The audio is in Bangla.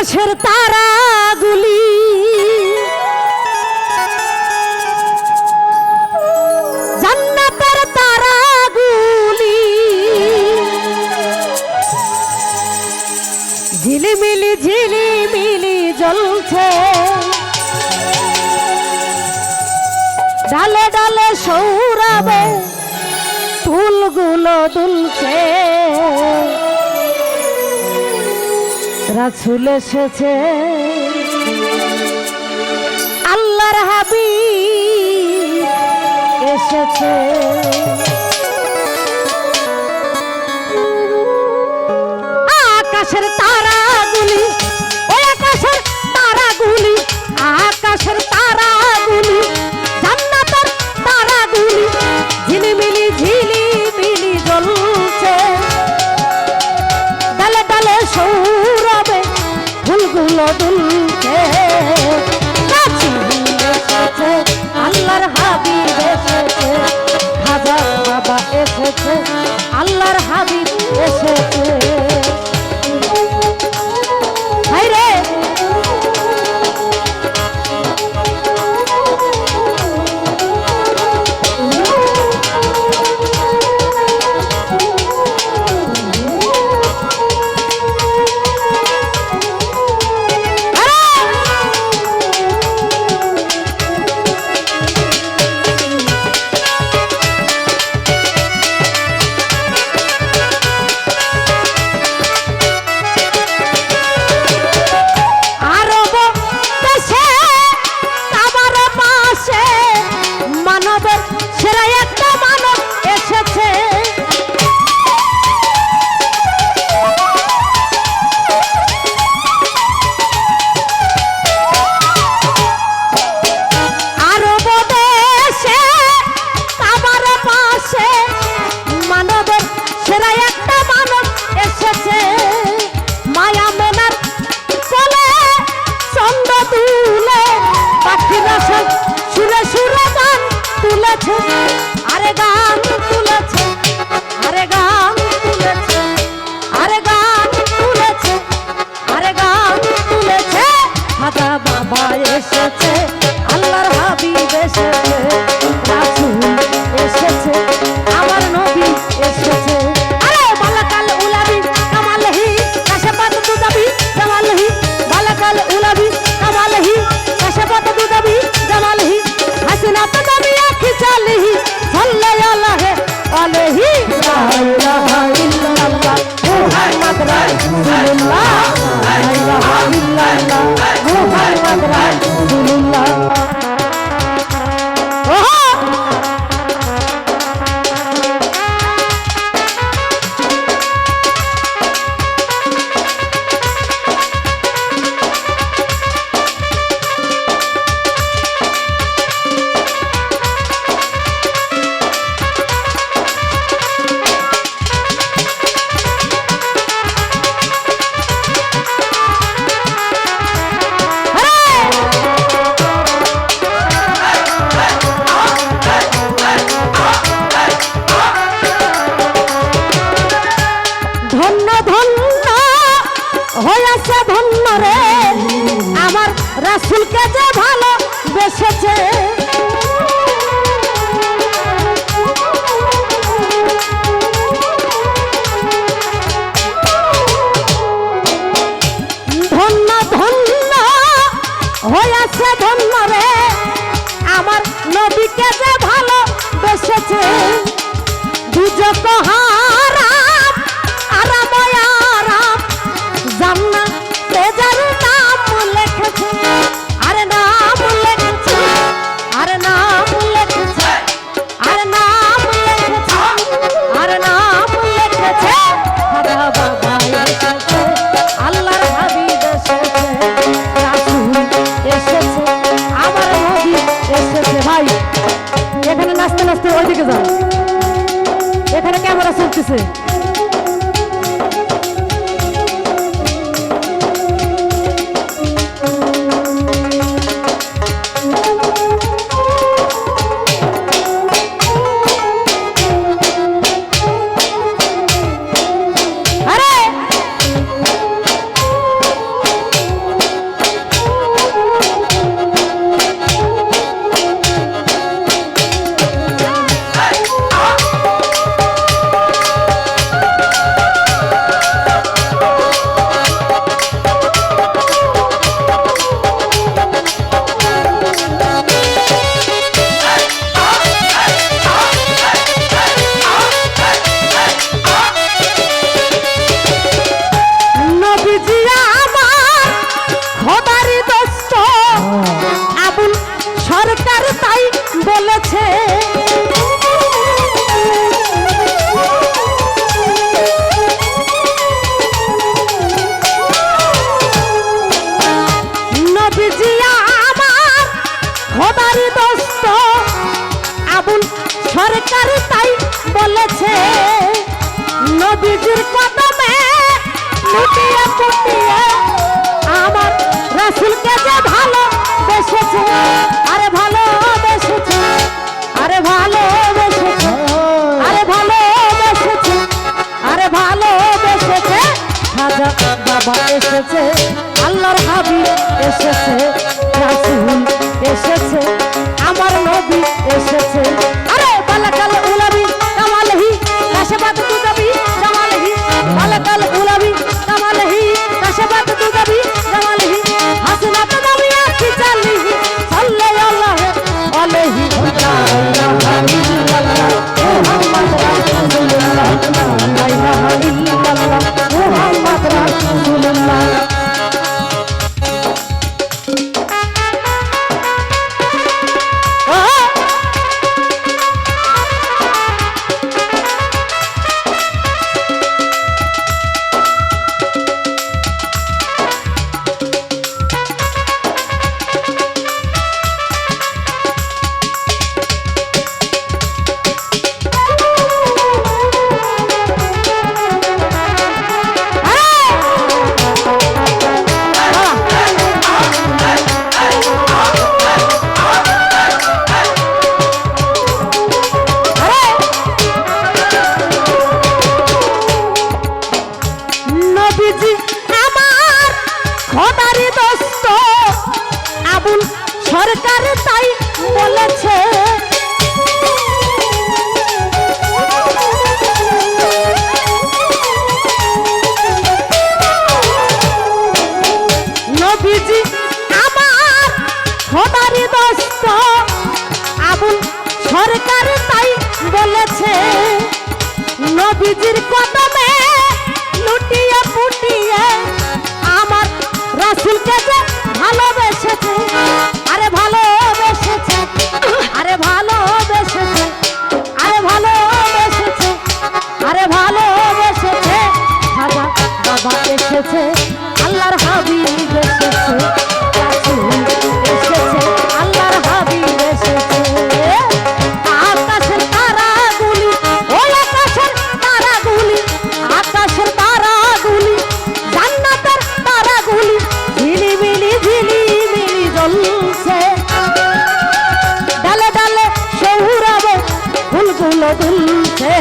আকাশের তারাগুলি জান্নাতের তারাগুলি ঝিলিমিলি ঝিলিমিলি জ্বলছে ডালে ডালে সৌরভে ফুলগুলো দুলছে রাসূল এসেছে আল্লাহর হাবিব এসেছে আকাশের তারাগুলি ওই আকাশের তারাগুলি আকাশের তারাগুলি জান্নাতের তারাগুলি ঝিলিমিলি ঝিলিমিলি জ্বলছে ডালে ডালে সৌরভে ফুলগুলো দুলছে আল্লাহর হাবিব এসেছে খাজা বাবা এসেছে আল্লাহর হাবিব এসেছে হায়রে আরে গান তুলেছে আরে গান তুলেছে আরে গান তুলেছে আরে গান তুলেছে খাজা বাবা এসেছে আল্লাহর হাবিব এসেছে রাসূল এসেছে আমার নবী এসেছে আরে মালাকাল উলাবি কামালহি কাশাফাত দুদাবি জামালহি মালাকাল উলাবি কামালহি কাশাফাত দুদাবি জামালহি হাসিনা তদাবি চালহি সাল্লাল্লাহু আলাইহি লা ইলাহা ইল্লাল্লাহ মুহাম্মদ রাসূলুল্লাহ লা ইলাহা ইল্লাল্লাহ মুহাম্মদ রাসূলুল্লাহ হয়েছে ধন্য রে আমার রাসূলকে যে ভালোবেসেছে ধন্য ধন্য হয়েছে ধন্য রে আমার নবীকে যে ভালোবেসেছে দুজক হারাম আরাম আরাম জান্নাতে যার নাম লিখেছে আরে নাম লিখেছে আরে নাম লিখেছে আরে নাম লিখেছে আরে নাম লিখেছে খাজা বাবা এসেছে আল্লাহর হাবিব এসেছে রাসূল এসেছে আমার নবী এসেছে ভাই এখানে নাচতে নাচতে ওইদিকে যাও এখানে ক্যামেরা চলতেছে তাই বলেছে নবীজি আমার খোদারি দোস্ত আবুল সরকার তাই বলেছে নবীজির কদমে লুটিয়ে পুটিয়ে আমার রাসূলকে যে ভালো বেসেছে আরে ভালো বেসেছে আরে ভালো বেসেছে আরে ভালো বেসেছে আরে ভালো বেসেছে খাজা বাবা এসেছে আল্লাহর হাবিব এসেছে রাসূল এসেছে আমার নবী এসেছে আরে বালাকাল উলাবি কামালহি কাশবাত তুজাবি জামালহি বালাকাল উলাবি কামালহি কাশবাত তুজাবি জামালহি হাসনাত নবিয়া কি চালিহি সাল্লাল্লাহু আলাইহি ওয়া সাল্লাম মুহাম্মদ রাসূলুল্লাহ লা ইলাহা ইল্লাল্লাহ মুহাম্মদ রাসূলুল্লাহ খোদারি দোস্ত আবুল সরকার তাই বলেছে নবীজি আমার খোদারি দোস্ত আবুল সরকার তাই বলেছে নবীজির কদমে লুটিয়ে পুটিয়ে আমার রাসূলকে যে ভালোবেসেছে আরে ভালোবেসেছে আরে ভালোবেসেছে আরে ভালোবেসেছে আরে ভালোবেসেছে খাজা বাবা এসেছে আল্লাহর হাবিব এসেছে রাসূল এসেছে আল্লাহর হাবিব এসেছে আকাশের তারাগুলি ওই আকাশের তারাগুলি আকাশের তারাগুলি জান্নাতের তারাগুলি ঝিলিমিলি ঝিলিমিলি জ্বলছে ডালে ডালে সৌরভ ফুলগুলো দুলছে